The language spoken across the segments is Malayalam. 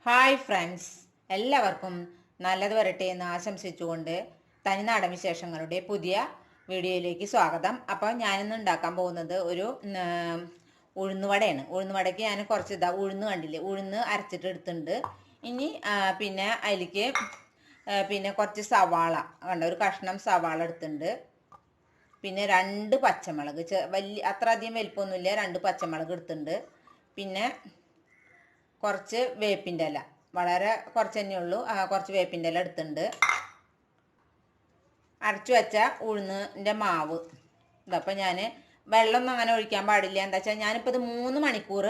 ഹായ് ഫ്രണ്ട്സ്, എല്ലാവർക്കും നല്ലത് വരട്ടെ എന്ന് ആശംസിച്ചുകൊണ്ട് തനിനാടൻ വിശേഷങ്ങളുടെ പുതിയ വീഡിയോയിലേക്ക് സ്വാഗതം. അപ്പോൾ ഞാനിന്ന് ഉണ്ടാക്കാൻ പോകുന്നത് ഒരു ഉഴുന്നുവടയാണ്. ഉഴുന്നുവടയ്ക്ക് ഞാൻ കുറച്ച് ഉഴുന്ന് കണ്ടില്ലേ, ഉഴുന്ന് അരച്ചിട്ട് എടുത്തിട്ടുണ്ട്. ഇനി പിന്നെ അതിലേക്ക് പിന്നെ കുറച്ച് സവാള കണ്ട, ഒരു കഷ്ണം സവാള എടുത്തിട്ടുണ്ട്. പിന്നെ 2 പച്ചമുളക്, വലിയ അത്ര അധികം വലിപ്പമൊന്നുമില്ല, 2 പച്ചമുളക് എടുത്തിട്ടുണ്ട്. പിന്നെ കുറച്ച് വേപ്പിൻ്റെ ഇല, വളരെ കുറച്ച് തന്നെ ഉള്ളൂ, കുറച്ച് വേപ്പിൻ്റെ ഇല എടുത്തിട്ടുണ്ട്. അരച്ചു വെച്ച ഉഴുന്നിൻ്റെ മാവ് ഇതപ്പോൾ ഞാൻ വെള്ളമൊന്നും അങ്ങനെ ഒഴിക്കാൻ പാടില്ല. എന്താ വെച്ചാൽ ഞാനിപ്പോൾ ഇത് 3 മണിക്കൂർ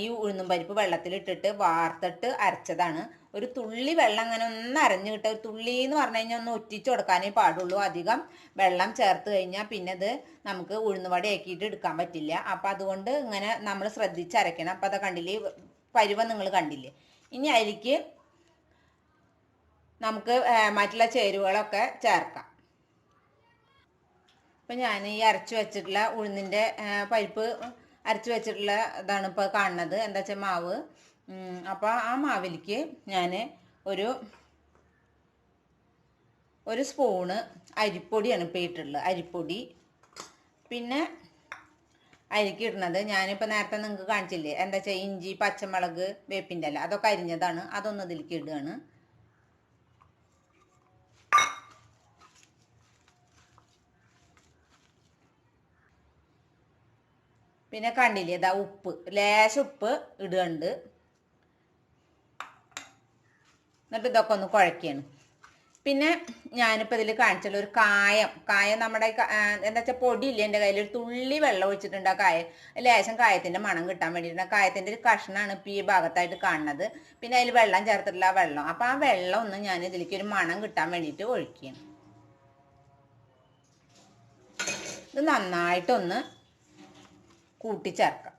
ഈ ഉഴുന്നും പരിപ്പ് വെള്ളത്തിലിട്ടിട്ട് വാർത്തിട്ട് അരച്ചതാണ്. ഒരു തുള്ളി വെള്ളം അങ്ങനെ ഒന്ന് അരഞ്ഞു കിട്ടുക, ഒരു തുള്ളി എന്ന് പറഞ്ഞു കഴിഞ്ഞാൽ ഒന്ന് ഒറ്റിച്ച് കൊടുക്കാനേ പാടുള്ളൂ. അധികം വെള്ളം ചേർത്ത് കഴിഞ്ഞാൽ പിന്നെ അത് നമുക്ക് ഉഴുന്നുവടയാക്കിയിട്ട് എടുക്കാൻ പറ്റില്ല. അപ്പം അതുകൊണ്ട് ഇങ്ങനെ നമ്മൾ ശ്രദ്ധിച്ച് അരയ്ക്കണം. അപ്പം അത് കണ്ടില്ലേ, പരുവം നിങ്ങൾ കണ്ടില്ലേ. ഇനി അതിലേക്ക് നമുക്ക് മറ്റുള്ള ചേരുവകളൊക്കെ ചേർക്കാം. അപ്പം ഞാൻ ഈ അരച്ചു വെച്ചിട്ടുള്ള ഉഴുന്നിൻ്റെ പരിപ്പ് അരച്ചു വെച്ചിട്ടുള്ള ഇതാണ് ഇപ്പോൾ കാണുന്നത്. എന്താ വെച്ചാൽ മാവ്. അപ്പോൾ ആ മാവിലേക്ക് ഞാൻ ഒരു സ്പൂണ് അരിപ്പൊടിയാണ് ഇപ്പോൾ ഇട്ടിട്ടുള്ളത്, അരിപ്പൊടി. പിന്നെ അതിലേക്ക് ഇടുന്നത് ഞാനിപ്പോൾ നേരത്തെ നിങ്ങൾക്ക് കാണിച്ചില്ലേ, എന്താ വെച്ചാൽ ഇഞ്ചി, പച്ചമുളക്, വേപ്പിൻ്റെ ഇല അതൊക്കെ അരിഞ്ഞതാണ്, അതൊന്ന് ഇതിലേക്ക് ഇടുകയാണ്. പിന്നെ കണ്ടില്ലേ, ഇതാ ഉപ്പ്, ലേശം ഉപ്പ് ഇടുന്നുണ്ട്. എന്നിട്ട് ഇതൊക്കെ ഒന്ന് കുഴക്കുകയാണ്. പിന്നെ ഞാനിപ്പോൾ ഇതിൽ കാണിച്ചുള്ള ഒരു കായം നമ്മുടെ എന്താ വെച്ചാൽ പൊടിയില്ല എൻ്റെ കയ്യിൽ, ഒരു തുള്ളി വെള്ളം ഒഴിച്ചിട്ടുണ്ട്. ആ ലേശം കായത്തിൻ്റെ മണം കിട്ടാൻ വേണ്ടിയിട്ട് കായത്തിൻ്റെ ഒരു കഷ്ണമാണ് ഇപ്പോൾ ഈ ഭാഗത്തായിട്ട് കാണുന്നത്. പിന്നെ അതിൽ വെള്ളം ചേർത്തിട്ടുള്ള വെള്ളം, അപ്പോൾ ആ വെള്ളം ഒന്ന് ഞാൻ ഇതിലേക്ക് ഒരു മണം കിട്ടാൻ വേണ്ടിയിട്ട് ഒഴിക്കുകയാണ്. ഇത് നന്നായിട്ടൊന്ന് കൂട്ടിച്ചേർക്കാം.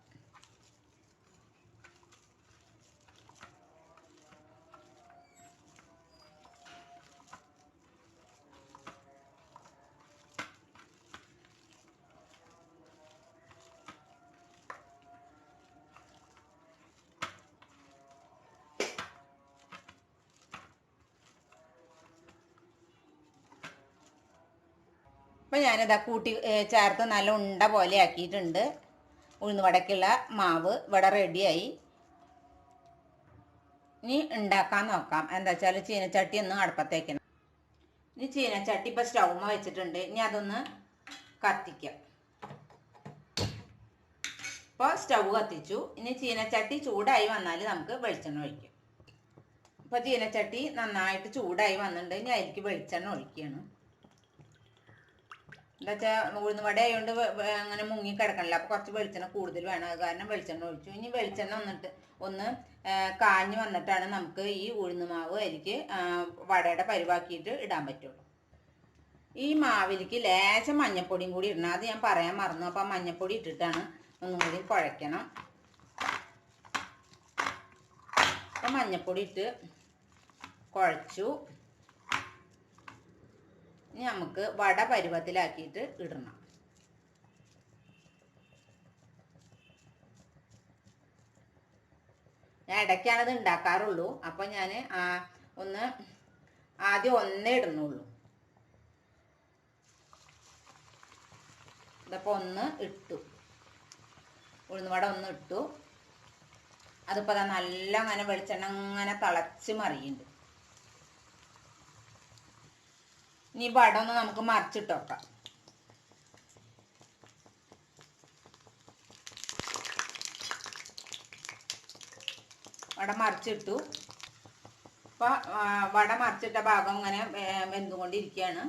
അപ്പം ഞാനിതാ കൂട്ടി ചേർത്ത് നല്ല ഉണ്ട പോലെ ആക്കിയിട്ടുണ്ട്. ഉഴുന്നുവടയ്ക്കുള്ള മാവ് ഇവിടെ റെഡിയായി. ഇനി ഉണ്ടാക്കാൻ നോക്കാം. എന്താ വെച്ചാൽ ചീനച്ചട്ടി ഒന്ന് അടുപ്പത്തേക്കണം. ഇനി ചീനച്ചട്ടി ഇപ്പോൾ സ്റ്റൗമ്മ വെച്ചിട്ടുണ്ട്. ഇനി അതൊന്ന് കത്തിക്കാം. ഇപ്പോൾ സ്റ്റൗ കത്തിച്ചു. ഇനി ചീനച്ചട്ടി ചൂടായി വന്നാൽ നമുക്ക് വെളിച്ചെണ്ണ ഒഴിക്കാം. ഇപ്പോൾ ചീനച്ചട്ടി നന്നായിട്ട് ചൂടായി വന്നിട്ടുണ്ട്. ഇനി അതിലേക്ക് വെളിച്ചെണ്ണ ഒഴിക്കുകയാണ്. എന്താ വെച്ചാൽ ഉഴുന്നുവട ആയതുകൊണ്ട് അങ്ങനെ മുങ്ങി കിടക്കണില്ല, അപ്പോൾ കുറച്ച് വെളിച്ചെണ്ണ കൂടുതൽ വേണം. അത് കാരണം വെളിച്ചെണ്ണ ഒഴിച്ചു. ഇനി വെളിച്ചെണ്ണ ഒന്ന് കാഞ്ഞ് വന്നിട്ടാണ് നമുക്ക് ഈ ഉഴുന്നുമാവ് അതിലേക്ക് വടയുടെ പരിവാക്കിയിട്ട് ഇടാൻ പറ്റുള്ളൂ. ഈ മാവിലേക്ക് ലേശം മഞ്ഞപ്പൊടിയും കൂടി ഇടണം, അത് ഞാൻ പറയാൻ മറന്നു. അപ്പം മഞ്ഞപ്പൊടി ഇട്ടിട്ടാണ് ഒന്നും കൂടി കുഴയ്ക്കണം. അപ്പം മഞ്ഞപ്പൊടി ഇട്ട് കുഴച്ചു. ഇനി നമുക്ക് വട പരുവത്തിലാക്കിയിട്ട് ഇടണം. ഞാൻ ഇടയ്ക്കാണത് ഉണ്ടാക്കാറുള്ളൂ. അപ്പം ഞാൻ ആദ്യം ഒന്നേ ഇടുന്നുള്ളൂ. ഇതപ്പോൾ ഒന്ന് ഇട്ടു, ഉഴുന്നുവട ഒന്ന് ഇട്ടു. അതിപ്പോൾ നല്ല അങ്ങനെ വെളിച്ചെണ്ണ അങ്ങനെ തിളച്ച് മറിയുന്നുണ്ട്. ഇനി വട ഒന്ന് നമുക്ക് മറിച്ചിട്ട് വെക്കാം. വട മറിച്ചിട്ടു. അപ്പോൾ വട മറിച്ചിട്ട ഭാഗം ഇങ്ങനെ വെന്തുകൊണ്ടിരിക്കുകയാണ്.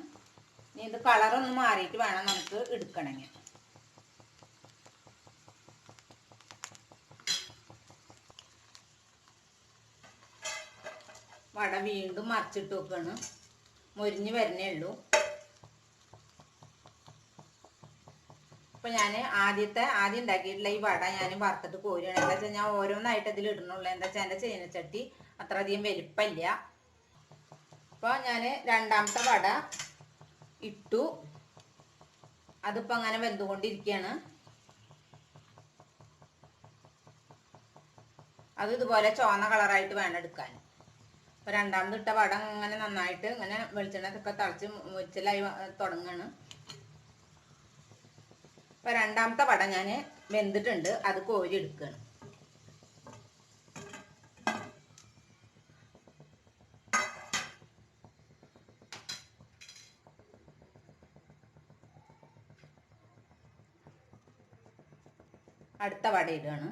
ഇനി ഇത് കളറൊന്ന് മാറിയിട്ട് വേണം നമുക്ക് എടുക്കണമെങ്കിൽ. വട വീണ്ടും മറിച്ചിട്ട് വെക്കുകയാണ്. മൊരിഞ്ഞ് വരുന്നേ ഉള്ളൂ. അപ്പം ഞാൻ ആദ്യം ഉണ്ടാക്കിയിട്ടുള്ള ഈ വട ഞാൻ വറുത്തിട്ട് കോരുകയാണ്. എന്താ വെച്ചാൽ ഞാൻ ഓരോന്നായിട്ട് ഇതിൽ ഇടണുള്ളൂ. എന്താ വെച്ചാൽ എൻ്റെ ചീനച്ചട്ടി അത്ര അധികം വലിപ്പമില്ല. അപ്പോൾ ഞാൻ രണ്ടാമത്തെ വട ഇട്ടു. അതിപ്പോൾ അങ്ങനെ വെന്തുകൊണ്ടിരിക്കുകയാണ്. അത് ഇതുപോലെ ചുവന്ന കളറായിട്ട് വേണം എടുക്കാൻ. അപ്പോൾ രണ്ടാമത് ഇട്ട വട ഇങ്ങനെ നന്നായിട്ട് ഇങ്ങനെ വെളിച്ചെണ്ണയൊക്കെ തളിച്ച് മുരിച്ചിലായി തുടങ്ങുകയാണ്. അപ്പോൾ രണ്ടാമത്തെ വട ഞാൻ വെന്തിട്ടുണ്ട്, അത് കോരി എടുക്കുകയാണ്. അടുത്ത വട ഇടുകയാണ്.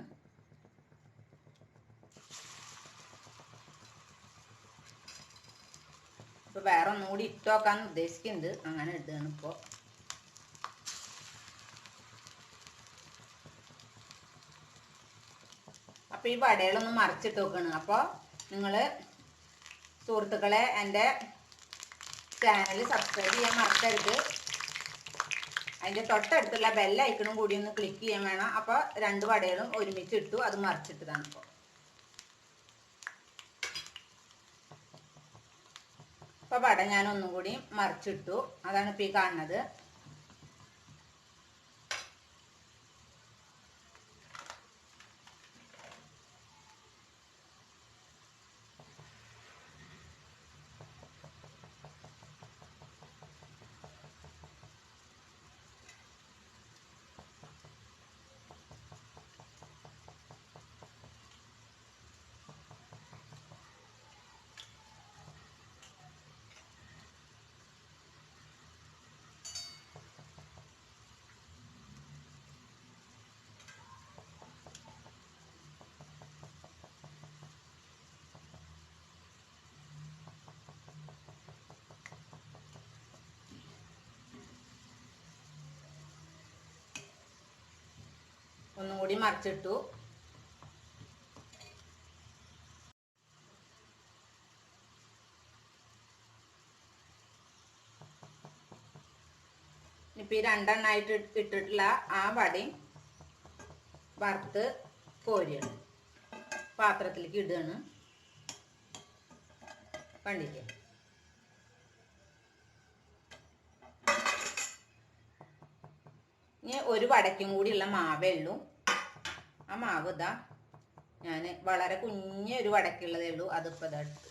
ഇപ്പോൾ വേറെ ഒന്നും കൂടി ഇട്ട് നോക്കാൻ ഉദ്ദേശിക്കുന്നുണ്ട്, അങ്ങനെ ഇടുകയാണ് ഇപ്പോൾ. അപ്പോൾ ഈ വടകളൊന്ന് മറിച്ചിട്ട് വെക്കണം. അപ്പോൾ നിങ്ങൾ സുഹൃത്തുക്കളെ എൻ്റെ ചാനൽ സബ്സ്ക്രൈബ് ചെയ്യാൻ മറക്കരുത്. അതിൻ്റെ തൊട്ടടുത്തുള്ള ബെല്ലൈക്കണും കൂടി ഒന്ന് ക്ലിക്ക് ചെയ്യാൻ വേണം. അപ്പോൾ 2 വടകളും ഒരുമിച്ച് ഇട്ടു, അത് മറിച്ചിട്ടതാണ് ഇപ്പോൾ. അപ്പോൾ വട ഞാൻ ഒന്നും കൂടി മറിച്ചിട്ടു, അതാണ് ഇപ്പോൾ ഈ കാണുന്നത്. ഒന്നും കൂടി മറിച്ചിട്ടു. ഇപ്പം ഈ 2 എണ്ണമായിട്ട് ഇട്ടിട്ടുള്ള ആ വടയും വറുത്ത് കോരിയാണ് പാത്രത്തിലേക്ക് ഇടുകയാണ്. കണ്ടില്ലേ? ഇനി ഒരു വടയ്ക്കും കൂടിയുള്ള മാവേ ഉള്ളൂ. ആ മാവ് ഇതാ ഞാൻ വളരെ കുഞ്ഞൊരു വടക്കുള്ളതേ ഉള്ളൂ, അതിപ്പോൾ ഇതാ എടുത്തു.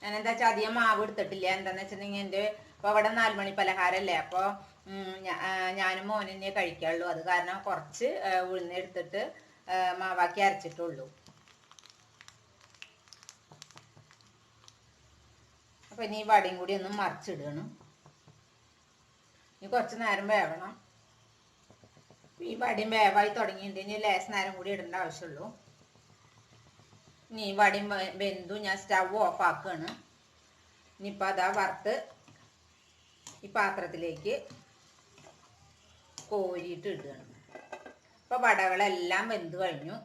ഞാനെന്താ വെച്ചാൽ അധികം മാവ് എടുത്തിട്ടില്ല. എന്താണെന്ന് വെച്ചിട്ടുണ്ടെങ്കിൽ എൻ്റെ ഇപ്പോൾ അവിടെ 4 മണി പലഹാരമല്ലേ, അപ്പോൾ ഞാനും മോനെ കഴിക്കാറുള്ളൂ. അത് കാരണം കുറച്ച് ഉഴുന്നെടുത്തിട്ട് മാവാക്കി അരച്ചിട്ടുള്ളൂ. അപ്പോൾ ഇനി ഈ വടയും കൂടി ഒന്ന് മറിച്ചിടണം. ഇനി കുറച്ച് നേരം വേവണം. ഈ വടയും വേവായി തുടങ്ങിയിട്ട് ഇനി ലേശം നേരം കൂടി ഇടേണ്ട ആവശ്യമുള്ളൂ. ഇനി ഈ വടയും വെന്തു, ഞാൻ സ്റ്റവ് ഓഫ് ആക്കുകയാണ്. ഇനിയിപ്പോൾ അതാ വറുത്ത് ഈ പാത്രത്തിലേക്ക് കോരിയിട്ട് ഇടുകയാണ്. ഇപ്പോൾ വടകളെല്ലാം വെന്ത് കഴിഞ്ഞു.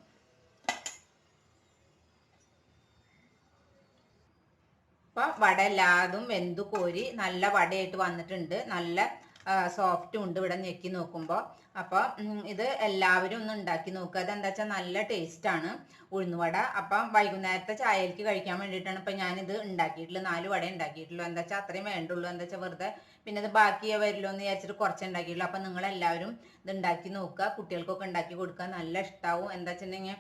അപ്പോൾ വട എല്ലാതും വെന്തു കോരി നല്ല വടയായിട്ട് വന്നിട്ടുണ്ട്. നല്ല സോഫ്റ്റും ഉണ്ട് ഇവിടെ ഞെക്കി നോക്കുമ്പോൾ. അപ്പോൾ ഇത് എല്ലാവരും ഒന്ന് ഉണ്ടാക്കി നോക്കുക. അതെന്താ വെച്ചാൽ നല്ല ടേസ്റ്റാണ് ഉഴുന്നുവട. അപ്പം വൈകുന്നേരത്തെ ചായയിലേക്ക് കഴിക്കാൻ വേണ്ടിയിട്ടാണ് ഇപ്പം ഞാനിത് ഉണ്ടാക്കിയിട്ടുള്ളൂ. 4 വട ഉണ്ടാക്കിയിട്ടുള്ളൂ. എന്താ വെച്ചാൽ അത്രയും വേണ്ടുള്ളൂ. എന്താ വെച്ചാൽ വെറുതെ പിന്നെ ഇത് ബാക്കിയേ വരില്ലോ എന്ന് വിചാരിച്ചിട്ട് കുറച്ച് ഉണ്ടാക്കിയിട്ടുള്ളൂ. അപ്പം നിങ്ങളെല്ലാവരും ഇത് ഉണ്ടാക്കി നോക്കുക. കുട്ടികൾക്കൊക്കെ ഉണ്ടാക്കി കൊടുക്കുക, നല്ല ഇഷ്ടമാവും. എന്താ വെച്ചിട്ടുണ്ടെങ്കിൽ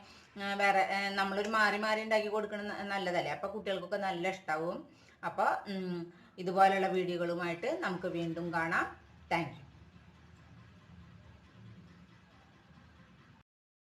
വേറെ നമ്മളൊരു മാറി മാറി ഉണ്ടാക്കി കൊടുക്കണം നല്ലതല്ലേ. അപ്പോൾ കുട്ടികൾക്കൊക്കെ നല്ല ഇഷ്ടമാവും. അപ്പോൾ ഇതുപോലെയുള്ള വീഡിയോകളുമായിട്ട് നമുക്ക് വീണ്ടും കാണാം. Thank you.